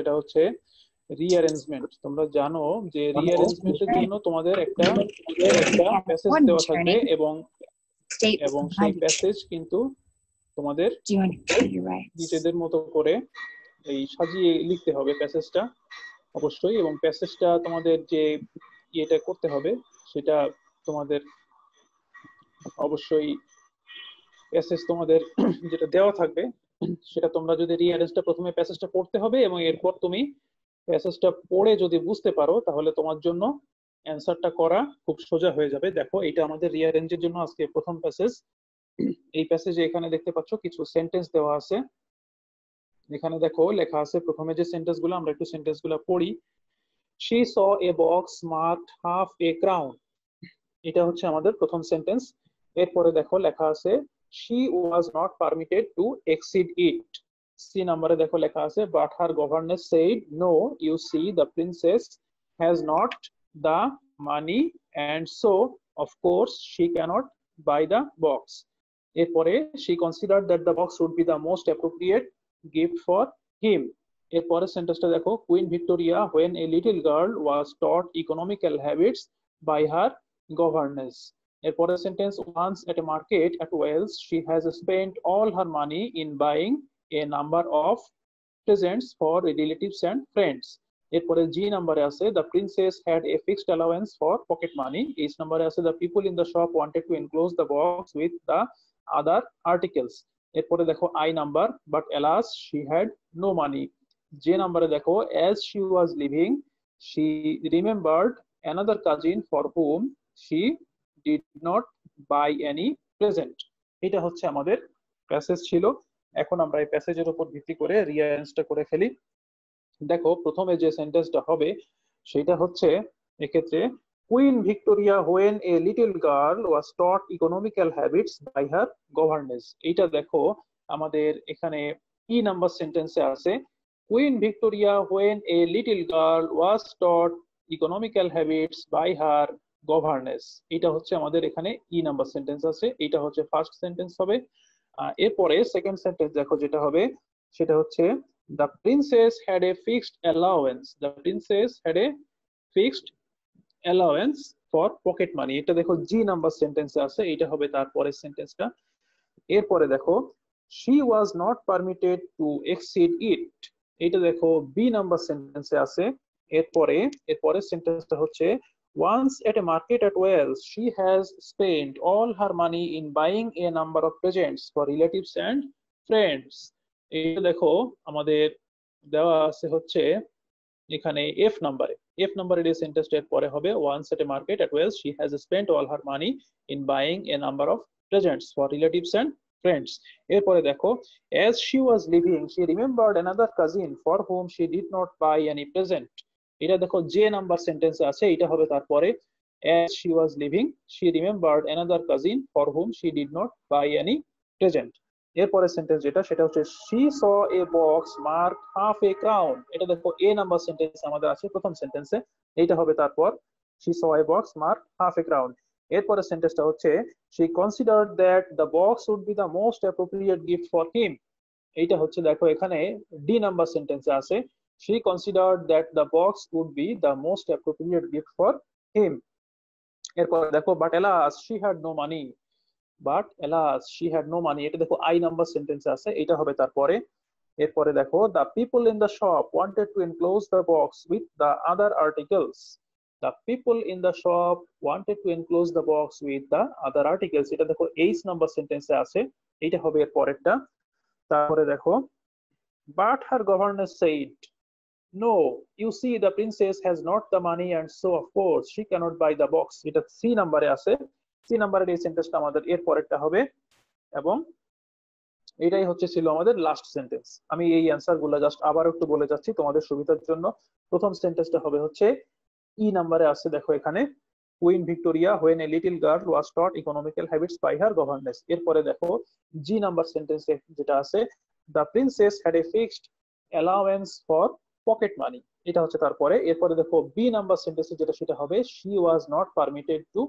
সেটা হচ্ছে রিঅ্যারেঞ্জমেন্ট। তোমরা জানো যে রিঅ্যারেঞ্জমেন্টের জন্য তোমাদের একটা প্যাসেজ দেওয়া থাকবে এবং সেই প্যাসেজ কিন্তু তোমাদের নিজেদের মতো করে এই সাজিয়ে লিখতে হবে প্যাসেজটা অবশ্যই। এবং প্যাসেজটা তোমাদের যে এটা করতে হবে সেটা তোমাদের অবশ্যই প্যাসেজ তোমাদের যেটা দেওয়া থাকবে সেটা তোমরা যদি রিঅ্যারেঞ্জটা প্রথমে প্যাসেজটা পড়তে হবে এবং এরপর তুমি প্যাসেজটা পড়ে যদি বুঝতে পারো তাহলে তোমার জন্য অ্যান্সারটা করা খুব সোজা হয়ে যাবে। দেখো এটা আমাদের রিঅ্যারেঞ্জের জন্য আজকে প্রথম প্যাসেজ। এই প্যাসেজে এখানে দেখতে পাচ্ছ কিছু সেন্টেন্স দেওয়া আছে। এখানে দেখো লেখা আছে, প্রথমে যে সেন্টেন্সগুলো আমরা একটু সেন্টেন্সগুলো পড়ি। She saw a box marked half a crown. এটা হচ্ছে আমাদের প্রথম সেন্টেন্স। এরপরে দেখো লেখা আছে she was not permitted to exceed it. C নম্বরে দেখো লেখা আছে but her governess said no, you see the princess has not the money and so of course she cannot buy the box. এরপরে she considered that the box would be the most appropriate gift for him. এরপরে সেন্টেন্সটা দেখো, queen Victoria when a little girl was taught economical habits by her governess. এরপরে sentence, once at a market at Wales she has spent all her money in buying a number of presents for relatives and friends. এরপরে জি নম্বরে আছে the princess had a fixed allowance for pocket money. H নম্বরে আছে the people in the shop wanted to enclose the box with the other articles. এরপরে দেখো I number but alas she had no money. যে নম্বরে দেখো as she was leaving she remembered another cousin for whom she did not buy any present. এটা হচ্ছে আমাদের passage ছিল। এখন আমরা এই প্যাসেজের উপর ভিত্তি করে রিঅ্যারেঞ্জটা করে ফেলি। দেখো প্রথমে যে সেন্টেন্সটা হবে সেটা হচ্ছে এক্ষেত্রে queen Victoria when a little girl was taught economical habits by her governess. এইটা দেখো আমাদের এখানে ই নাম্বার সেন্টেন্সে আছে queen Victoria when a little girl was taught economical habits by her governess. এটা হচ্ছে আমাদের এখানে ই নাম্বার সেন্টেন্স আছে, এটা হচ্ছে ফার্স্ট সেন্টেন্স হবে। এরপরে সেকেন্ড সেন্টেন্স দেখো যেটা হবে সেটা হচ্ছে the princess had a fixed allowance. The princess had a fixed allowance for pocket money. এটা দেখো জি নাম্বার সেন্টেন্সে আছে, এটা হবে তারপরের সেন্টেন্সটা। এরপরে দেখো she was not permitted to exceed it. এটা দেখো বি নাম্বার সেন্টেন্সে আছে। এরপরে সেন্টেন্সটা হচ্ছে once at a market at Wales she has spent all her money in buying a number of presents for relatives and friends. এটা দেখো আমাদের দেওয়া আছে হচ্ছে এখানে এফ নাম্বারের এই সেন্টেন্সটার পরে হবে once at a market at Wales she has spent all her money in buying a number of presents for relatives and friends. এরপরে দেখো as she was leaving she remembered another cousin for whom she did not buy any present. এটা দেখো যে number সেন্টেন্সে আছে, এটা হবে তারপরে as she was leaving she remembered another cousin for whom she did not buy any present. এরপরে sentence যেটা সেটা হচ্ছে she saw a box marked half a crown. এটা দেখো এ নাম্বার সেন্টেন্স আমাদের আছে প্রথম সেন্টেন্সে, এইটা হবে তারপর she saw a box marked half a crown. এরপরে সেন্টেন্সটা হচ্ছে she considered that the box would be the most appropriate gift for him. এইটা হচ্ছে দেখো এখানে ডি নাম্বার সেন্টেন্সে আছে she considered that the box would be the most appropriate gift for him. এরপর দেখো but alas she had no money. But alas she had no money. এটা দেখো আই নাম্বার সেন্টেন্সে আছে, এটা হবে তারপরে। এরপরে দেখো the people in the shop wanted to enclose the box with the other articles. The people in the shop wanted to enclose the box with the other articles. এটা দেখো এইচ নাম্বার সেন্টেন্সে আছে, এটা হবে এর পরেরটা। তারপরে দেখো but her governess said no, you see the princess has not the money and so of course she cannot buy the box. এটা সি নাম্বারে আছে, সি নাম্বারের এই সেন্টেন্সটা আমাদের এর পরেরটা হবে এবং এটাই হচ্ছে ছিল আমাদের লাস্ট সেন্টেন্স। আমি এই অ্যান্সার গুলো জাস্ট আবার একটু বলে যাচ্ছি তোমাদের সুবিধার জন্য। প্রথম সেন্টেন্সটা হবে হচ্ছে ই নাম্বারে আছে দেখো এখানে queen Victoria when a little girl was taught economical habits by her governess. এরপরে দেখো জি নাম্বার সেন্টেন্সে যেটা আছে the princess had a fixed allowance for pocket money. এটা হচ্ছে তারপরে। এরপরে দেখো বি নাম্বার সেন্টেন্সে যেটা সেটা হবে she was not permitted to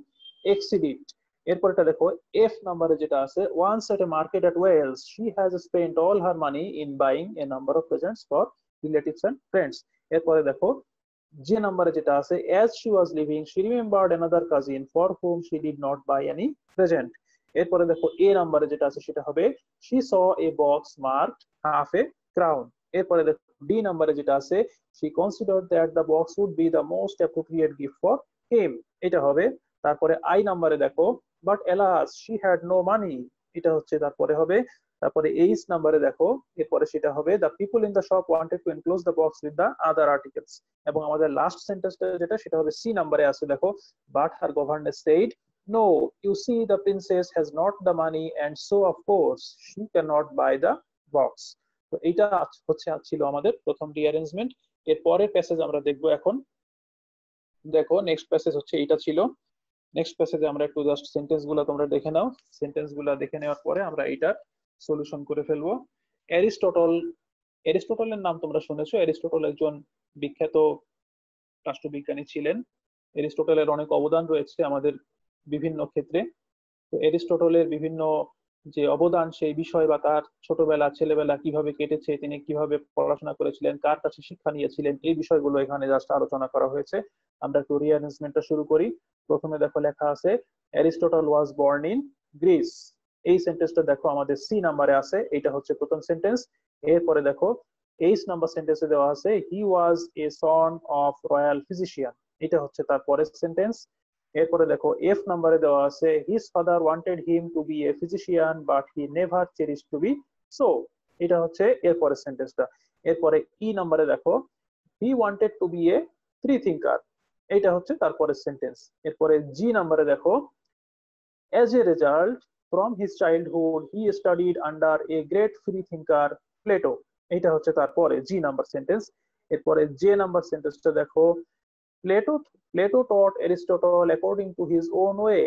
exceed it. এরপরটা দেখো এফ নাম্বারে যেটা আছে once at a market at Wales she has spent all her money in buying a number of presents for relatives and friends. এরপরে দেখো যে নাম্বারে যেটা আছে, as she was leaving she remembered another cousin for whom she did not buy any present। এরপরে দেখো এ নাম্বারে যেটা আছে সেটা হবে she saw a box marked half a crown। এরপরে দেখো ডি নাম্বারে যেটা আছে she considered that the box would be the most appropriate gift for him, এটা হবে। তারপরে আই নাম্বারে দেখো but alas she had no money, এটা হচ্ছে তারপরে হবে। তারপরে এইচ নাম্বারে দেখো এরপরে সেটা হবে the people in the shop wanted to enclose the box with the other articles। এবং আমাদের লাস্ট সেন্টেন্সটা যেটা সেটা হবে সি নাম্বারে আছে দেখো but her governess said no, you see the princess has not the money and so of course she cannot buy the box। তো এটা হচ্ছে ছিল আমাদের প্রথম রিঅ্যারেঞ্জমেন্ট। এর পরের প্যাসেজ আমরা দেখবো এখন। দেখো নেক্সট প্যাসেজ হচ্ছে এটা ছিল। নেক্সট প্যাসেজে আমরা একটু জাস্ট সেন্টেন্স গুলা তোমরা দেখে নাও। সেন্টেন্স গুলা দেখে নেওয়ার পরে আমরা এইটার সলিউশন করে ফেলবো। অ্যারিস্টটল, অ্যারিস্টটলের নাম তোমরা শুনেছো। অ্যারিস্টটল একজন বিখ্যাত রাষ্ট্রবিজ্ঞানী ছিলেন। অ্যারিস্টটলের অনেক অবদান রয়েছে আমাদের বিভিন্ন ক্ষেত্রে। তো অ্যারিস্টটলের বিভিন্ন যে অবদান সেই বিষয় বা তার ছোটবেলা ছেলেবেলা কিভাবে কেটেছে, তিনি কিভাবে পড়াশোনা করেছিলেন, কার কাছে শিক্ষা নিয়েছিলেন, এই বিষয়গুলো এখানে জাস্ট আলোচনা করা হয়েছে। আমরা একটু রিঅ্যারেঞ্জমেন্টটা শুরু করি। প্রথমে দেখো লেখা আছে Aristotle was born in Greece. এই সেন্টেন্সটা দেখো আমাদের সি নাম্বারে আছে, এটা হচ্ছে প্রথম সেন্টেন্স। এরপরে দেখো এইচ নাম্বার সেন্টেন্সে দেওয়া আছে হি was a son of royal physician, এটা হচ্ছে তার পরের সেন্টেন্স। এরপরে দেখো এফ নাম্বারে দেওয়া আছে his father wanted him to be a physician but he never cherish to be so, এটা হচ্ছে এরপরের সেন্টেন্সটা। এরপরে ই নাম্বারে দেখো he wanted to be a free thinker, এটা হচ্ছে তারপরের সেন্টেন্স। এরপরে জি নাম্বারে দেখো as a result from his childhood he studied under a great free thinker Plato, এটা হচ্ছে তারপরে জি নাম্বার সেন্টেন্স। এরপরে জে নাম্বার সেন্টেন্সটা দেখো Plato Plato taught Aristotle according to his own way,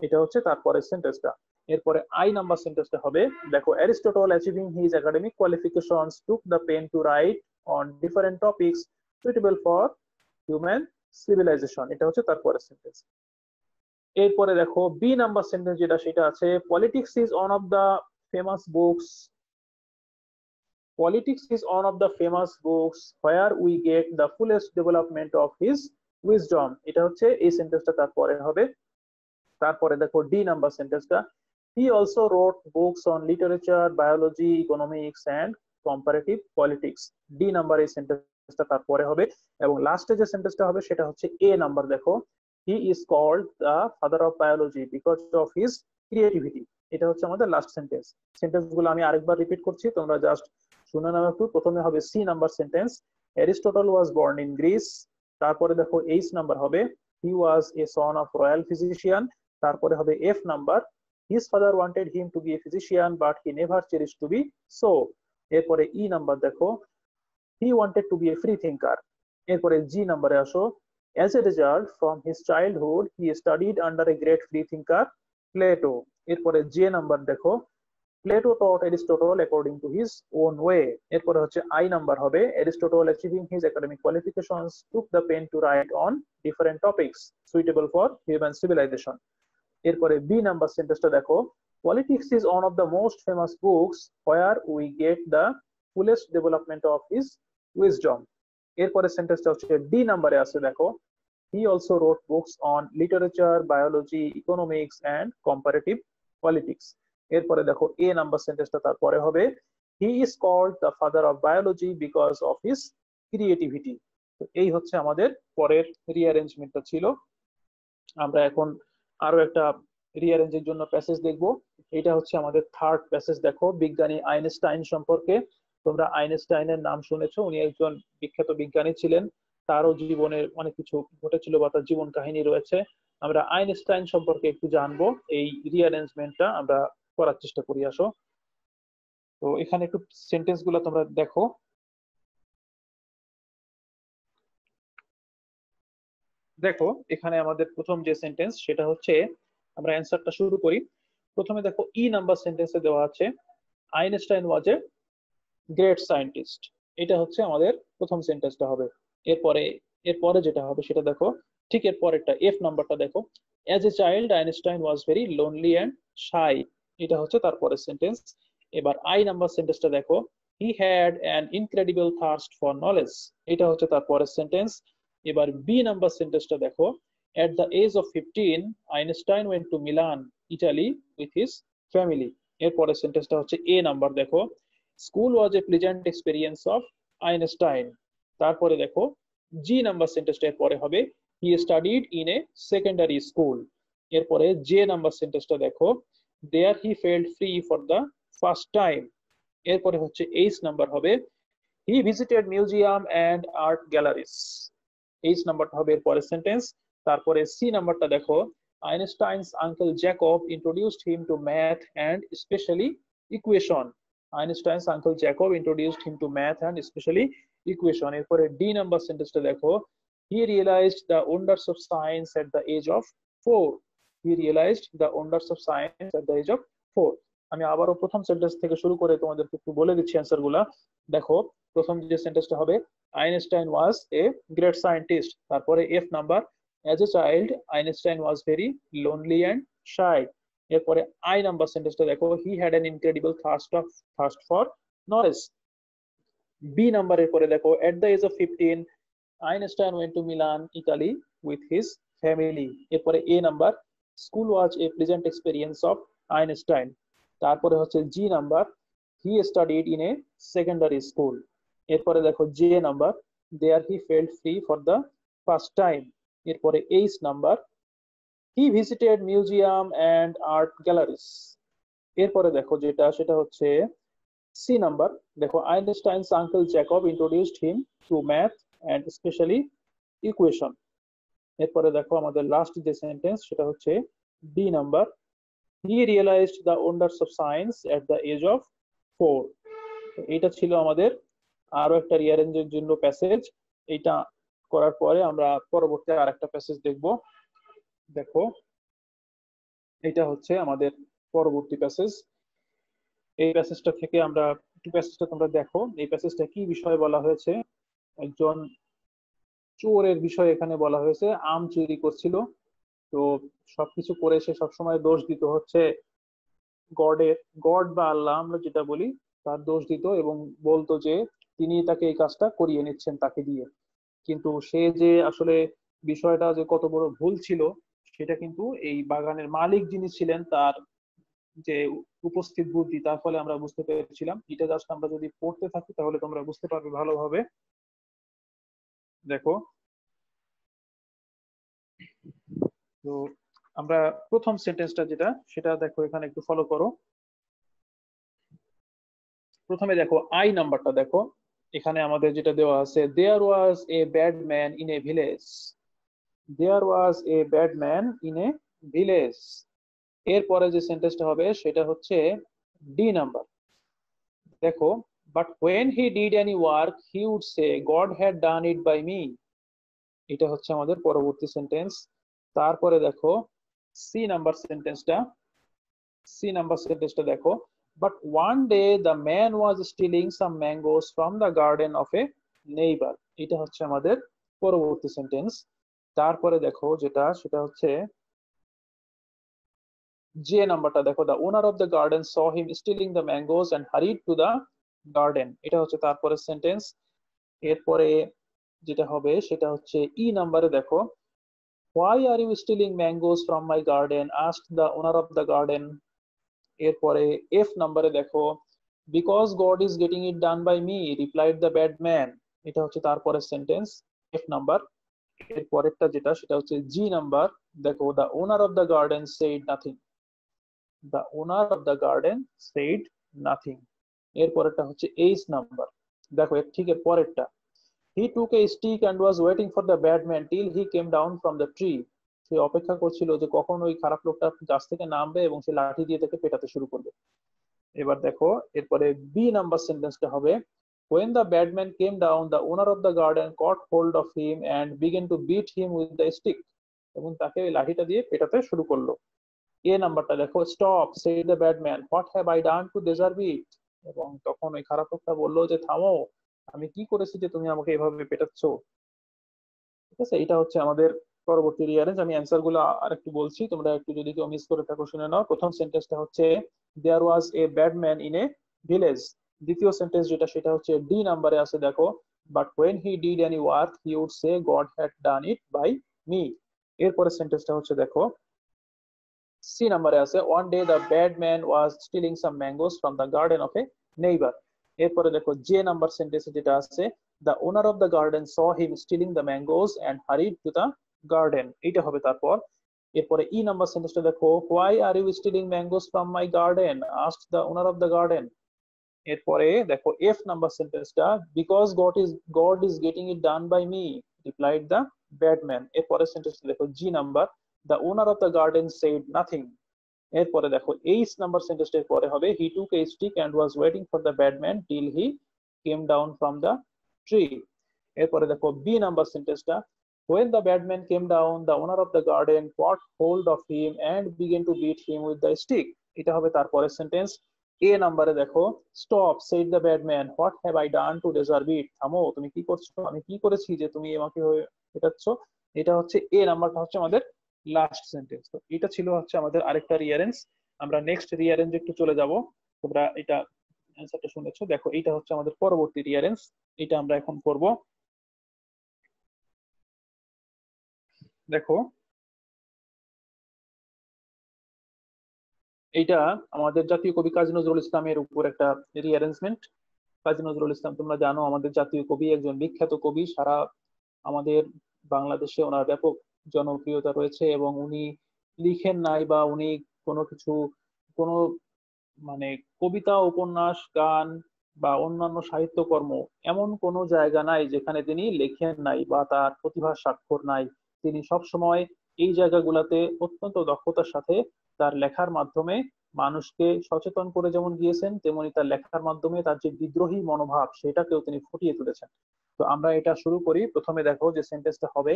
এটা হচ্ছে তারপরের সেন্টেন্সটা। এরপরে আই নাম্বার সেন্টেন্সটা হবে দেখো Aristotle achieving his academic qualifications took the pen to write on different topics suitable for human civilization, এটা হচ্ছে তারপরের সেন্টেন্স। এরপরে দেখো বি নাম্বার সেন্টেন্স যেটা সেটা আছে politics is one of the famous books, politics is one of the famous books where we get the fullest development of his wisdom, এটা হচ্ছে এই সেন্টেন্সটা তারপরে হবে। তারপরে দেখো ডি নাম্বার সেন্টেন্সটা he also wrote books on literature, biology, economics and comparative politics, D number এই সেন্টেন্সটা তারপরে হবে। এবং লাস্টে যে সেন্টেন্সটা হবে সেটা হচ্ছে এ নাম্বার দেখো he is called the father of biology because of his creativity, এটা হচ্ছে আমাদের লাস্ট সেন্টেন্স। সেন্টেন্স গুলো আমি আরেকবার রিপিট করছি, তোমরা জাস্ট শুনে নাও একটু। প্রথমে হবে C number sentence Aristotle was born in Greece. তারপরে দেখো এইচ নাম্বার হবে he was a son of royal physician. তারপরে হবে F number his father wanted him to be a physician but he never cherish to be so. এরপরে E number দেখো he wanted to be a free thinker. এরপরে G নাম্বারে আসো as a result from his childhood he studied under a great free thinker Plato। এরপরে J number দেখো Plato taught Aristotle according to his own way। এরপরে হচ্ছে I number হবে Aristotle achieving his academic qualifications took the pen to write on different topics suitable for human civilization। এরপরে B number সেন্টেন্সটা দেখো politics is one of the most famous books where we get the fullest development of his wisdom। এরপরে সেন্টেন্সটা হচ্ছে D নাম্বারে আছে দেখো he also wrote books on literature, biology, economics and comparative politics। এরপরে দেখো এ নাম্বার সেন্টেন্সটা তারপরে হবে he is called the father of biology because of his creativity। তো এই হচ্ছে আমাদের পরের রিঅ্যারেঞ্জমেন্টটা ছিল। আমরা এখন আরো একটা রিঅ্যারেঞ্জের জন্য প্যাসেজ দেখব। এটা হচ্ছে আমাদের থার্ড প্যাসেজ। দেখো বিজ্ঞানী আইনস্টাইন সম্পর্কে। তোমরা আইনস্টাইনের নাম শুনেছো, উনি একজন বিখ্যাত বিজ্ঞানী ছিলেন। তারও জীবনের অনেক কিছু ঘটেছিল বা তার জীবন কাহিনী রয়েছে। আমরা আইনস্টাইন সম্পর্কে একটু জানবো, এই রিঅ্যারেঞ্জমেন্টটা আমরা করার চেষ্টা করি। আসো তো এখানে একটু সেন্টেন্স গুলো তোমরা দেখো। দেখো এখানে আমাদের প্রথম যে সেন্টেন্স সেটা হচ্ছে, আমরা অ্যান্সারটা শুরু করি। প্রথমে দেখো ই নাম্বার সেন্টেন্সে দেওয়া আছে Einstein was a great scientist, এটা হচ্ছে আমাদের প্রথম সেন্টেন্সটা হবে। এরপরে যেটা হবে সেটা দেখো ঠিক এর পরেরটা এফ নাম্বারটা দেখো as a child Einstein was very lonely and শাই, এটা হচ্ছে তারপরের সেন্টেন্স। এবার আই নাম্বার সেন্টেন্সটা দেখো he had an incredible thirst for knowledge. এটা হচ্ছে তার পরের সেন্টেন্স। এবার বি নাম্বার সেন্টেন্সটা দেখো, at the age of 15 Einstein went to Milan, Italy with his family. এর পরের সেন্টেন্সটা হচ্ছে এ নাম্বার দেখো, school was a pleasant experience of Einstein. তারপরে দেখো জি নাম্বার সেন্টেন্সটা এর পরে হবে, he studied in a secondary school. এরপরে জে নাম্বার সেন্টেন্সটা দেখো, there he felt free for the first time. এরপরে হচ্ছে এইচ নাম্বার হবে, he visited museum and art galleries. H নাম্বারটা হবে এর পরের সেন্টেন্স। তারপরে সি নাম্বারটা দেখো, Einstein's uncle Jacob introduced him to math and especially equation. Einstein's uncle Jacob introduced him to math and especially equation. এরপরে D number সেন্টেন্সটা দেখো, he realized the wonders of science at the age of 4. He realized the wonders of science at the age of 4. আমি আবারও প্রথম sentence থেকে শুরু করে তোমাদেরকে একটু বলে দিচ্ছি অ্যান্সার গুলা। দেখো প্রথম যে সেন্টেন্সটা হবে, Einstein was a great scientist. তারপরে F number, as a child Einstein was very lonely and shy. এরপরে আই নাম্বার সেন্টেন্সটা দেখো, he had an incredible thirst for knowledge. B নাম্বারের পরে দেখো, at the age of 15 Einstein went to Milan, Italy with his family. এরপরে A number, school was a pleasant experience of Einstein. তারপরে হচ্ছে G number, he studied in a secondary school. এরপরে দেখো J number, there he felt free for the first time. এরপরে H number, he visited museum and art galleries. এরপরে দেখো যেটা সেটা হচ্ছে সি নাম্বার, দেখো Einstein's uncle Jacob introduced him to math and specially equation. এরপরে দেখো আমাদের লাস্ট যে সেন্টেন্স সেটা হচ্ছে D number, he realized the wonders of science at the age of 4. এটা ছিল আমাদের আরো একটা রিঅ্যারেঞ্জের জন্য প্যাসেজ। এটা করার পরে আমরা পরবর্তী আরেকটা প্যাসেজ দেখব। দেখো এটা হচ্ছে আমাদের পরবর্তী প্যাসেজ। এই প্যাসেজটা থেকে আমরা একটু প্যাসেজটা তোমরা দেখো, এই প্যাসেজটা কি বিষয়ে বলা হয়েছে। একজন চোরের বিষয়ে এখানে বলা হয়েছে, আম চুরি করছিল। তো সবকিছু করে সে সবসময় দোষ দিত হচ্ছে গড বা আল্লাহ আমরা যেটা বলি তার দোষ দিত এবং বলতো যে তিনি তাকে এই কাজটা করিয়ে নিচ্ছেন তাকে দিয়ে। কিন্তু সে যে আসলে বিষয়টা যে কত বড় ভুল ছিল সেটা কিন্তু এই বাগানের মালিক যিনি ছিলেন তার যে উপস্থিত বুদ্ধি, তার ফলে আমরা বুঝতে পেরেছিলাম। এটা জাস্ট আমরা যদি পড়তে থাকি তাহলে তোমরা বুঝতে পারবে ভালোভাবে। দেখো তো আমরা প্রথম সেন্টেন্সটা যেটা সেটা দেখো এখানে একটু ফলো করো। প্রথমে দেখো আই নাম্বারটা দেখো, এখানে আমাদের যেটা দেওয়া আছে, there was a bad man in a village. There was a bad man in a village. এরপরে যে সেন্টেন্সটা হবে সেটা হচ্ছে ডি নাম্বার। দেখো, but when he did any work he would say God had done it by me. এটা হচ্ছে আমাদের পরবর্তী সেন্টেন্স। তারপরে দেখো সি নাম্বার সেন্টেন্সটা দেখো, but one day the man was stealing some mangoes from the garden of a neighbor. এটা হচ্ছে আমাদের পরবর্তী সেন্টেন্স। তারপরে দেখো যেটা সেটা হচ্ছে যে নাম্বারটা দেখো, the owner of the garden saw him stealing the mangoes and hurried to the garden. এটা হচ্ছে তারপরে সেন্টেন্স। এরপরে যেটা হবে সেটা হচ্ছে ই নাম্বারে দেখো, why are you stealing mangoes from my garden, asked the owner of the garden. এরপরে এফ নাম্বারে দেখো, because God is getting it done by me replied the bad man. এটা হচ্ছে তারপরের সেন্টেন্স এফ নাম্বার। এর পরেরটা যেটা সেটা হচ্ছে জি নাম্বার, দেখো the owner of the garden said nothing. The owner of the garden said nothing. এর পরেরটা হচ্ছে এইচ নাম্বার। দেখো এর ঠিক এর পরেরটা, he took a stick and was waiting for the bad man till he came down from the tree. সে অপেক্ষা করছিল যে কখন ওই খারাপ লোকটা গাছ থেকে নামবে এবং সে লাঠি দিয়ে তাকে পেটাতে শুরু করবে। এবার দেখো এরপরে বি নাম্বার সেন্টেন্সটা হবে, when the bad man came down the owner of the garden caught hold of him and began to beat him with the stick. এবং তাকে ওই লাঠিটা দিয়ে পেটাতে শুরু করলো। এ নাম্বারটা দেখো, stop said the bad man, what have I done to deserve it. এবং তখন ওই খারাপ লোকটা বললো যে থামো, আমি কি করেছি যে তুমি আমাকে এভাবে পেটাচ্ছ। ঠিক আছে, এটা হচ্ছে আমাদের পরবর্তী রিয়ারেঞ্জ। আমি অ্যান্সার গুলো আর একটু বলছি, তোমরা একটু যদি কেউ মিস করে থাকো শুনে নাও। প্রথম সেন্টেন্সটা হচ্ছে, there was a bad man in a village. দ্বিতীয় সেন্টেন্স যেটা সেটা হচ্ছে ডি নাম্বারে আছে দেখো, but when he did any work he would say God had done it by me। এরপরে সেন্টেন্সটা হচ্ছে দেখো সি নাম্বারে আছে, one day the bad man was stealing some mangoes from the garden of a neighbor। এরপরে দেখো J number সেন্টেন্সে যেটা আছে, the owner of the garden saw him stealing the mangoes and hurried to the garden। এটা হবে তারপর। এরপরে E number সেন্টেন্সটা দেখো, why are you stealing mangoes from my garden asked the owner of the garden। এরপরে দেখো F number সেন্টেন্সটা, because God is getting it done by me replied the bad man. এরপরে সেন্টেন্সটা দেখো G number, the owner of the garden said nothing. এরপরে দেখো H number সেন্টেন্সটার পরে হবে, he took a stick and was waiting for the bad man till he came down from the tree. এরপরে দেখো বি নাম্বার সেন্টেন্সটা, when the bad man came down the owner of the garden caught hold of him and began to beat him with the stick। এটা হবে তারপরের sentence. এ নাম্বারে দেখো, stop said the bad man what have I done to deserve ইট। থামো, তুমি কি করছো, আমি কি করেছি যে তুমি আমাকে পেটাচ্ছ। এটা হচ্ছে এ নাম্বারটা হচ্ছে আমাদের লাস্ট সেন্টেন্স। তো এটা ছিল হচ্ছে আমাদের আরেকটা রিয়ারেন্স। আমরা নেক্সট রিয়ারেন্স একটু চলে যাব। তোমরা এটা অ্যান্সারটা শুনেছো, দেখো এটা হচ্ছে আমাদের পরবর্তী রিয়ারেন্স, এটা আমরা এখন করব। দেখো এইটা আমাদের জাতীয় কবি কাজী নজরুল ইসলামের উপর একটা রিঅ্যারেঞ্জমেন্ট। কাজী নজরুল ইসলাম তোমরা জানো আমাদের জাতীয় কবি, একজন বিখ্যাত কবি, সারা আমাদের বাংলাদেশে ওনার ব্যাপক জনপ্রিয়তা রয়েছে। এবং উনি লিখেন নাই বা উনি কোনো কিছু, কোনো মানে কবিতা, উপন্যাস, গান বা অন্যান্য সাহিত্যকর্ম এমন কোনো জায়গা নাই যেখানে তিনি লেখেন নাই বা তার প্রতিভার স্বাক্ষর নাই। তিনি সব সময় এই জায়গাগুলোতে অত্যন্ত দক্ষতার সাথে তার লেখার মাধ্যমে মানুষকে সচেতন করে যেমন গিয়েছেন, তেমনি তার লেখার মাধ্যমে তার যে বিদ্রোহী মনোভাব সেটাকেও তিনি ফুটিয়ে তুলেছেন। তো আমরা এটা শুরু করি। প্রথমে দেখো যে সেন্টেন্সটা হবে,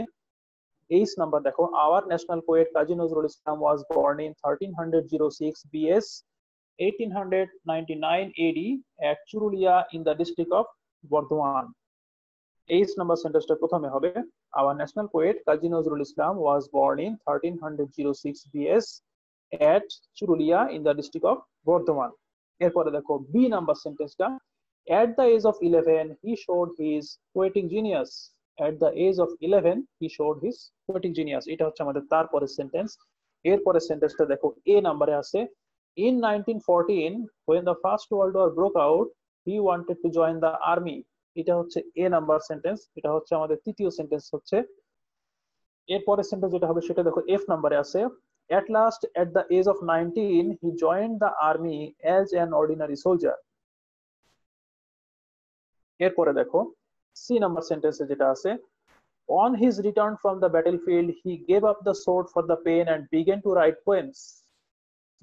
এইচ নাম্বার দেখো, hour national poet Kazi Nazrul Islam was born in 1306 BS 1899 AD at Churulia in the district of Burdwan। H number সেন্টেন্সটা প্রথমে হবে, hour national poet Kazi Nazrul Islam was born in 1306 BS at Churulia in the district of Burdwan। এরপরে দেখো B number সেন্টেন্সটা, at the age of 11 he showed his poetic genius। at the age of 11 he showed his poetic genius। এটা হচ্ছে আমাদের তারপরের sentence. এরপরে সেন্টেন্সটা দেখো এ নাম্বারে আছে, in 1914 when the first world war broke out he wanted to join the army। এটা হচ্ছে এ নাম্বার সেন্টেন্স। এটা হচ্ছে আমাদের তৃতীয় সেন্টেন্স হচ্ছে। এরপরের সেন্টেন্স যেটা হবে সেটা দেখো এফ নাম্বারে আছে, at last at the age of 19 he joined the army as an ordinary soldier। এরপরে দেখো সি নাম্বার সেন্টেন্সে যেটা আছে, on his return from the battlefield he gave up the sword for the pen and began to write poems।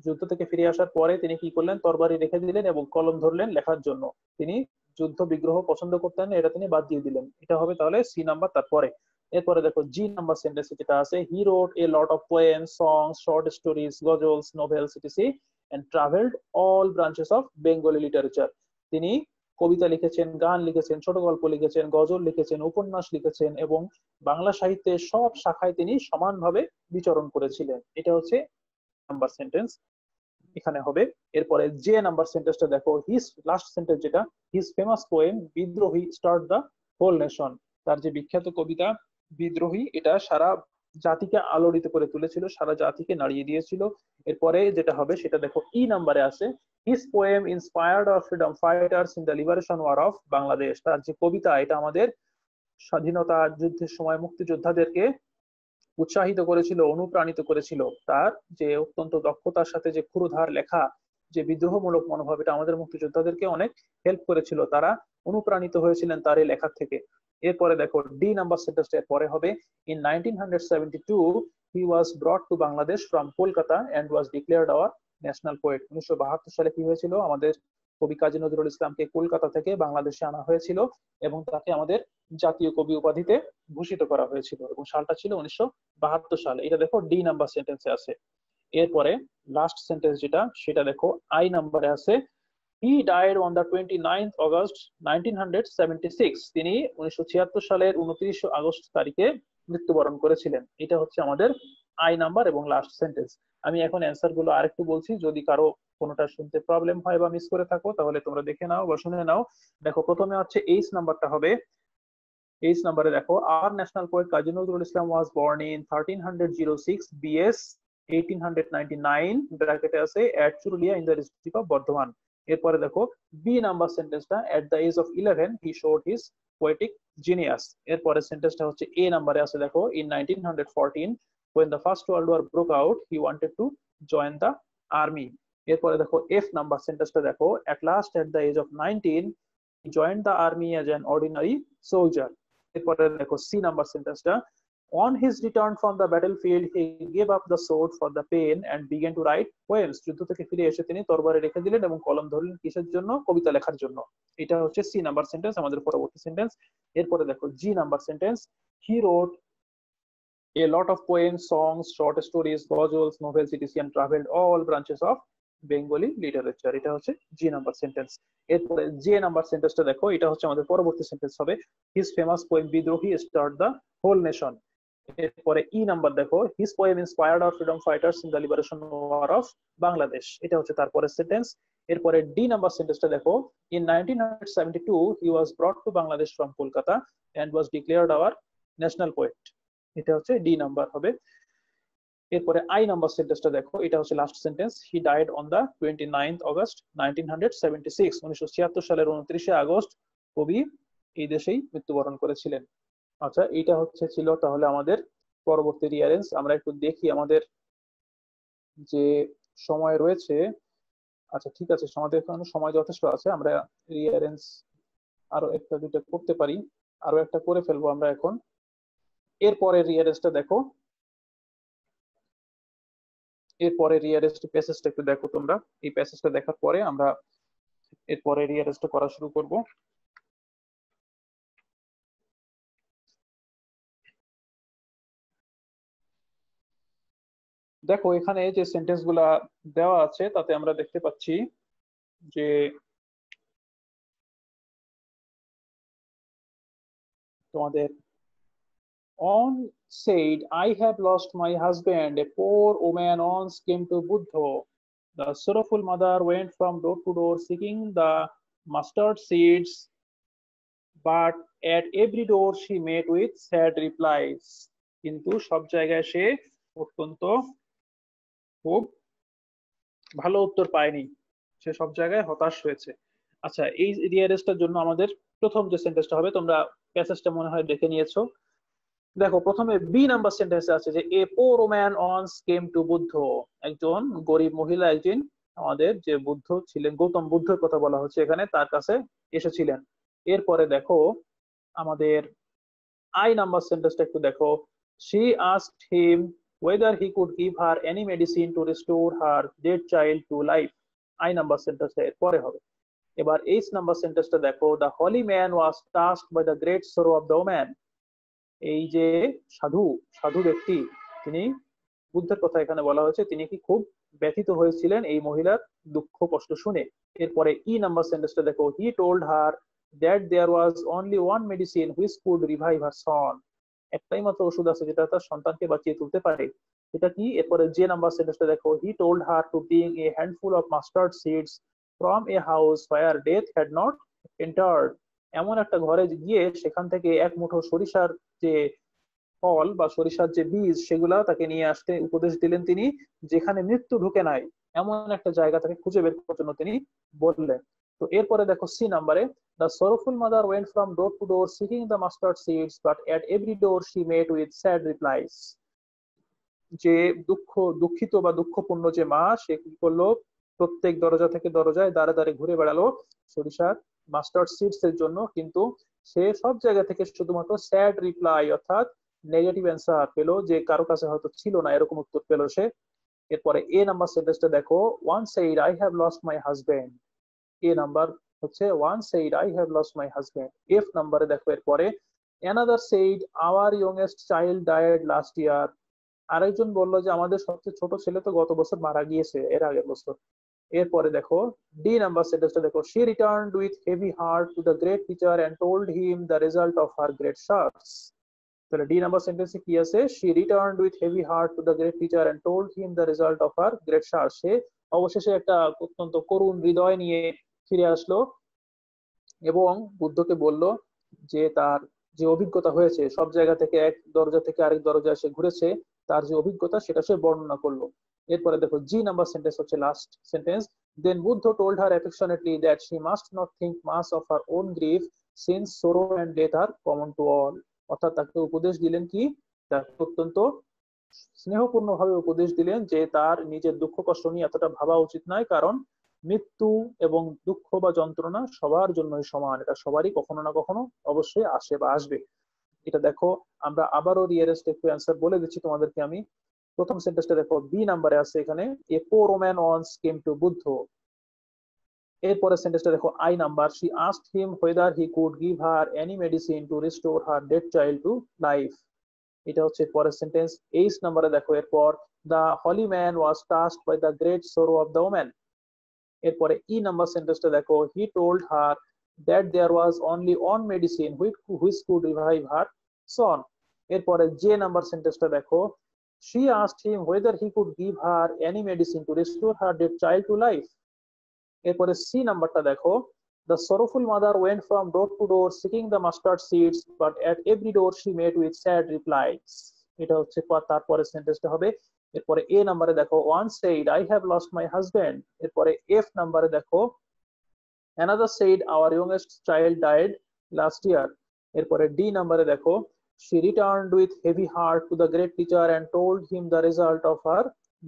যুদ্ধ থেকে ফিরে আসার পরে তিনি কি করলেন, তরবারি রেখে দিলেন এবং কলম ধরলেন লেখার জন্য। তিনি যুদ্ধ বিগ্রহ পছন্দ করতেন, এটা তিনি বাদ দিয়ে দিলেন। এটা হবে তাহলে সি নাম্বার তারপরে। এরপরে দেখো জি নাম্বার সেন্টেন্সে যেটা আছে, he wrote a lot of poems, songs, short stories, ghazals, novels etc and travelled all branches of Bengali literature. তিনি কবিতা লিখেছেন, গান লিখেছেন, ছোট গল্প লিখেছেন, গজল লিখেছেন, উপন্যাস লিখেছেন এবং বাংলা সাহিত্যের সব শাখায় তিনি সমানভাবে বিচরণ করেছিলেন। এটা হচ্ছে নাম্বার সেন্টেন্স এখানে হবে। এরপরে যে নাম্বার সেন্টেন্সটা দেখো, হিজ লাস্ট সেন্টেন্স যেটা, his famous poem Bidrohi start the whole nation. তার যে বিখ্যাত কবিতা বিদ্রোহী, এটা সারা জাতিকে আলোড়িত করে তুলেছিল, সারা জাতিকে নাড়িয়ে দিয়েছিল। এরপরে যেটা হবে সেটা দেখো ই নাম্বারে আছে, his poem inspired of freedom fighters in the liberation war of Bangladesh. তার যে কবিতা এটা আমাদের স্বাধীনতা যুদ্ধের সময় মুক্তিযোদ্ধাদেরকে উৎসাহিত করেছিল, অনুপ্রাণিত করেছিল। তার যে অত্যন্ত দক্ষতার সাথে যে ক্ষুরধার লেখা, যে বিদ্রোহমূলক মনোভাব, এটা আমাদের মুক্তিযোদ্ধাদেরকে অনেক হেল্প করেছিল, তারা অনুপ্রাণিত হয়েছিলেন তার এই লেখার থেকে। এরপরে দেখো ডি নাম্বার সেন্টেন্সটা পরে হবে, in 1972 he was brought to Bangladesh from Kolkata and was declared our national poet। 1972 সালে কি হয়েছিল, আমাদের কবি কাজী নজরুল ইসলামকে কলকাতা থেকে বাংলাদেশে আনা হয়েছিল এবং তাকে আমাদের জাতীয় কবি উপাধিতে ভূষিত করা হয়েছিল এবং সালটা ছিল 1972 সাল। এটা দেখো ডি নাম্বার সেন্টেন্সে আছে। এরপরে লাস্ট সেন্টেন্স যেটা সেটা দেখো আই নাম্বারে আছে, হি died on the 29th August 1976। তিনি 1976 সালের 29 আগস্ট তারিখে মৃত্যুবরণ করেছিলেন। এটা হচ্ছে আমাদের আই নাম্বার এবং লাস্ট সেন্টেন্স। আমি এখন অ্যান্সার গুলো আরেকটু বলছি, যদি কারো কোনোটা শুনতে প্রবলেম হয় বা মিস করে থাকো তাহলে তোমরা দেখে নাও বা শুনে নাও। দেখো প্রথমে হচ্ছে এইচ নাম্বারটা হবে। এইচ নাম্বারে দেখো, আর national poet Kazi Nazrul Islam was born in 1306 BS 1899 ব্র্যাকেটে আছে at Churulia in the district of Bardhaman. এরপরে দেখো বি নাম্বার সেন্টেন্সটা, at the age of 11 he showed his poetic genius. এরপরে সেন্টেন্সটা হচ্ছে এ নাম্বারে আছে, দেখো in 1914 when the first world war broke out he wanted to join the army। এরপরে দেখো এফ নাম্বার সেন্টেন্সটা দেখো, at last at the age of 19 he joined the army as an ordinary soldier। এরপরে দেখো C number সেন্টেন্সটা, on his return from the battlefield he gave up the sword for the pen and began to write poems। যুদ্ধ থেকে ফিরে এসে তিনি তরবারি রেখে দিলেন এবং কলম ধরলেন কিসের জন্য? কবিতা লেখার জন্য। এটা হচ্ছে সি নাম্বার সেন্টেন্স, আমাদের পরবর্তী সেন্টেন্স। এরপরে দেখো G number sentence, he wrote a lot of poems, songs, short stories, ghazals, novels, etc. and traveled all branches of Bengali literature. এটা হচ্ছে জি নাম্বার সেন্টেন্স। এরপরে জে নাম্বার সেন্টেন্সটা দেখো, এটা হচ্ছে আমাদের পরবর্তী সেন্টেন্স হবে, his famous poem Bidrohi start the whole nation. এরপরে ই নাম্বার দেখো, his poem inspired our freedom fighters in the liberation war of Bangladesh. এটা হচ্ছে তারপরের সেন্টেন্স। এরপরে ডি নাম্বার সেন্টেন্সটা দেখো, in 1972 he was brought to Bangladesh from Kolkata and was declared our national poet. এটা হচ্ছে ডি নাম্বার হবে। এরপরে আই নাম্বার সেন্টেন্সটা দেখো, এটা হচ্ছে last sentence, he died on the 29th August 1976। 1976 সালের 29শে আগস্ট কবি এই দেশেই মৃত্যুবরণ করেছিলেন। আচ্ছা, এটা হচ্ছে ছিল তাহলে আমাদের পরবর্তী রিয়ারেন্স। আমরা একটু দেখি আমাদের যে সময় রয়েছে। আচ্ছা ঠিক আছে, আমাদের এখানে সময় যথেষ্ট আছে, আমরা রিয়ারেন্স আরো একটা দুটো করতে পারি, আরো একটা করে ফেলবো আমরা এখন। এরপরে রিয়ারেন্সটা দেখো, এরপরে রিয়ারেস্ট প্যাসেজটা একটু দেখো তোমরা। এই প্যাসেজটা দেখার পরে আমরা এরপরে রিয়ারেস্ট করা শুরু করব। দেখো এখানে যে সেন্টেন্স গুলা দেওয়া আছে তাতে আমরা দেখতে পাচ্ছি যে তোমাদের on said, I have lost my husband, a poor woman once came to Buddha, the sorrowful mother went from door to door seeking the mustard seeds, but at every door she met with sad replies। কিন্তু সব জায়গায় সে অত্যন্ত খুব ভালো উত্তর পায়নি, সে সব জায়গায় হতাশ হয়েছে। আচ্ছা, এই রিয়ারেস্টটার জন্য আমাদের প্রথম যে সেন্টেন্সটা হবে, তোমরা প্যাসেজটা মনে হয় দেখে নিয়েছো। দেখো প্রথমে বি নাম্বার সেন্টেন্সে আছে যে a poor woman once came to Buddha, একজন গরিব মহিলা একদিন আমাদের যে বুদ্ধ ছিলেন, গৌতম বুদ্ধের কথা বলা হচ্ছে এখানে, তার কাছে এসেছিলেন। এরপরে দেখো আমাদের আই নাম্বার সেন্টেন্সটা একটু দেখো, she asked him whether he could give her any medicine to restore her dead child to life। I number সেন্টেন্সটা এরপরে হবে। এবার এইচ নাম্বার সেন্টেন্সটা দেখো, the holy man was touched by the great sorrow of the woman। এই যে সাধু সাধু ব্যক্তি, তিনি, বুদ্ধের কথা এখানে বলা হয়েছে, তিনি কি খুব ব্যথিত হয়েছিলেন এই মহিলার দুঃখ কষ্ট শুনে। এরপরে ই নাম্বার সেন্টেন্সটা দেখো, he told her that there was only one medicine which could revive her son. একটাই মাত্র ওষুধ আছে যেটা তার সন্তানকে বাঁচিয়ে তুলতে পারে, এটা কি? এরপরে যে নাম্বার সেন্টেন্সটা দেখো, he told her to bring a handful of mustard seeds from a house where death had not entered. এমন একটা ঘরে গিয়ে সেখান থেকে এক মুঠো সরিষার যে ফল বা সরিষার যে বীজ সেগুলা তাকে নিয়ে আসতে উপদেশ দিলেন তিনি, যেখানে মৃত্যু ঢুকে নাই, এমন একটা জায়গা তাকে খুঁজে বের করার জন্য তিনি বললেন। তো এরপরে দেখো সি নাম্বারে, the sorrowful mother went from door to door seeking the mustard seeds, but at every door she met with sad replies। যে দুঃখিত বা দুঃখপূর্ণ যে মা, সে কি করলো? প্রত্যেক দরজা থেকে দরজায় দ্বারে দ্বারে ঘুরে বেড়ালো সরিষার মাস্টার্ড সিডস এর জন্য, কিন্তু সে সব জায়গা থেকে শুধুমাত্র স্যাড রিপ্লাই অর্থাৎ নেগেটিভ অ্যান্সার পেলো, যে কারো কাছে হয়তো ছিল না এরকম উত্তর পেলো সে। এরপরে এ নাম্বার সেন্টেন্সটা দেখো, one said I have lost my husband. A number হচ্ছে one said I have lost my husband. F নাম্বারে দেখো এরপরে, another said our youngest child died last year. আরেকজন বললো যে আমাদের সবচেয়ে ছোট ছেলে তো গত বছর মারা গিয়েছে, এর আগের বছর। এরপরে দেখো ডি নাম্বার সেন্টেন্সটা দেখো, she returned with heavy heart to the great teacher and told him the result of her great search। তাহলে ডি নাম্বার সেন্টেন্সে কি আছে, she returned with heavy heart to the great teacher and told him the result of her great search. সে অবশেষে একটা অত্যন্ত করুণ হৃদয় নিয়ে ফিরে আসলো এবং বুদ্ধকে বলল যে তার যে অভিজ্ঞতা হয়েছে, সব জায়গা থেকে এক দরজা থেকে আরেক দরজায় সে ঘুরেছে, তার যে অভিজ্ঞতা সেটা সে বর্ণনা করলো। এরপরে দেখো জি নাম্বার সেন্টেন্স হচ্ছে last sentence, then Buddha told her affectionately that she must not think much of her own grief since sorrow and death are common to all. অর্থাৎ তাকে উপদেশ দিলেন কি, তাকে অত্যন্ত স্নেহপূর্ণ ভাবে উপদেশ দিলেন যে তার নিজের দুঃখ কষ্ট নিয়ে এতটা ভাবা উচিত নয়, কারণ মৃত্যু এবং দুঃখ বা যন্ত্রণা সবার জন্যই সমান, এটা সবারই কখনো না কখনো অবশ্যই আসে বা আসবে। এটা দেখো আমরা আবারও রিয়ারেস্ট একটু অ্যান্সার বলে দিচ্ছি তোমাদেরকে আমি। প্রথম সেন্টেন্সটা দেখো বি নাম্বারে আছে এখানে, a poor woman once came to Buddha. এরপরে সেন্টেন্সটা দেখো I number, she asked him whether he could give her any medicine to restore her dead child to life. এটা হচ্ছে পরের সেন্টেন্স। এইচ নাম্বারে দেখো এরপর, the holy man was touched by the great sorrow of the woman. এরপরে E number সেন্টেন্সটা দেখো, he told her that there was only one medicine which could revive her সন। এরপরে জে নাম্বার সেন্টেন্সটা দেখো, she asked him whether he could give her any medicine to restore her dead child to life. এরপরে C নাম্বারটা দেখো, the sorrowful mother went from door to door seeking the mustard seeds, but at every door she met with sad replies. এটা হচ্ছে তারপরে সেন্টেন্সটা হবে। এরপরে এ নাম্বারে দেখো, one said I have lost my husband. এরপরে এফ নাম্বারে দেখো, another said our youngest child died last year. এরপরে ডি নাম্বারে দেখো, she returned with heavy heart to the great teacher and told him the result of her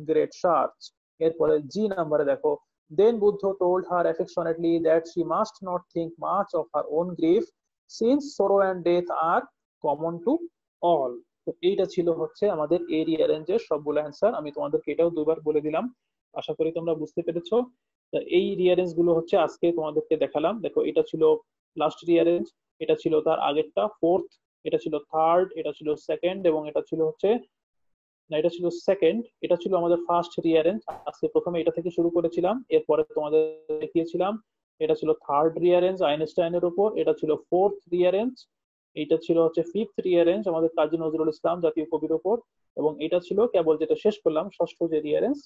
great search. এরপরে G নাম্বারে দেখো, then Buddha told her affectionately that she must not think much of her own grief since sorrow and death are common to all. তো এইটা ছিল হচ্ছে আমাদের এই রিঅ্যারেঞ্জের সবগুলো অ্যান্সার। আমি তোমাদেরকে এটাও দুবার বলে দিলাম, আশা করি তোমরা বুঝতে পেরেছো। এই রিঅ্যারেঞ্জ গুলো হচ্ছে আজকে তোমাদেরকে দেখালাম। দেখো এটা ছিল লাস্ট রিঅ্যারেঞ্জ, এটা ছিল তার আগেরটা ফোর্থ, এটা ছিল থার্ড, এটা ছিল সেকেন্ড এবং এটা ছিল হচ্ছে, না এটা ছিল সেকেন্ড, এটা ছিল আমাদের ফার্স্ট রিঅ্যারেঞ্জ। আজকে প্রথমে এটা থেকে শুরু করেছিলাম, এরপরে তোমাদের দেখিয়েছিলাম এটা ছিল থার্ড রিঅ্যারেঞ্জ আইনস্টাইনের উপর, এটা ছিল ফোর্থ রিঅ্যারেঞ্জ, এটা ছিল হচ্ছে ফিফথ রিঅ্যারেঞ্জ আমাদের কাজী নজরুল ইসলাম জাতীয় কবির উপর, এবং এটা ছিল কেবল যেটা শেষ করলাম ষষ্ঠ যে রিঅ্যারেঞ্জ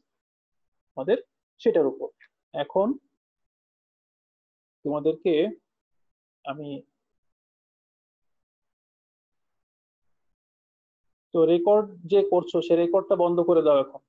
আমাদের সেটার উপর। এখন তোমাদেরকে আমি তো রেকর্ড যে করছো সে রেকর্ডটা বন্ধ করে দাও এখন।